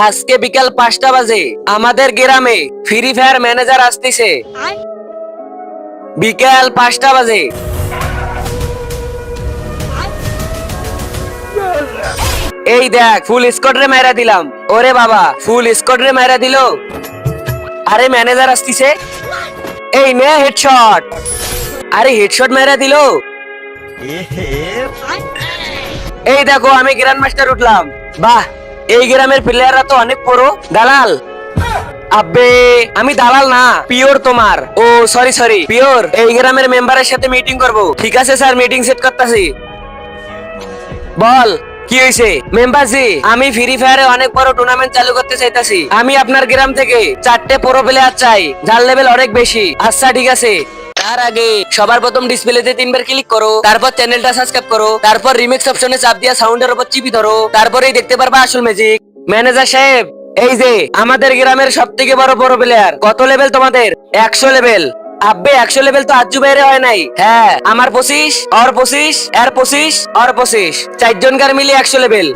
আজকে বিকাল 5টা বাজে আমাদের গ্রামে ফ্রি ফায়ার ম্যানেজার আসতেছে। বিকাল 5টা বাজে। এই দেখ ফুল স্কোয়াড রে মাইরা দিলাম। ওরে বাবা ফুল স্কোয়াড রে মাইরা দিল। আরে ম্যানেজার আসতেছে। এই নে হেডশট। আরে হেডশট মাইরা দিল। এই দেখো আমি গ্র্যান্ড মাস্টার উঠলাম। বাহ, এই গ্রামের প্লেয়াররা তো অনেক বড়। দালাল আব্বে, আমি দালাল না, পিওর তোমার। ও সরি সরি, পিওর এই গ্রামের মেম্বারের সাথে মিটিং করব। ঠিক আছে স্যার, মিটিং সেট করতেছি। বল কি হয়েছে? মেম্বার জি, আমি ফ্রি ফায়ারে অনেক বড় টুর্নামেন্ট চালু করতে চাইতাছি। আমি আপনার গ্রাম থেকে 4টে প্রো প্লেয়ার চাই, যার লেভেল অনেক বেশি। আচ্ছা ঠিক আছে, তার আগে সবার প্রথম ডিসপ্লেতে 3বার ক্লিক করো, তারপর চ্যানেলটা সাবস্ক্রাইব করো, তারপর রিমিক্স অপশনে চাপ দিয়া সাউন্ডের উপর চিপি ধরো, তারপরেই দেখতে পারবা আসল ম্যাজিক। ম্যানেজার সাহেব, এই যে আমাদের গ্রামের সবথেকে বড় বড় প্লেয়ার। কত লেভেল তোমাদের? 100 লেভেল। আব্বে 100 লেভেল তো আজ্জু বাইরে হয় নাই। হ্যাঁ, আমার 25, আর 25, এর 25, আর 25, 4 জনকার মিলে 100 লেভেল।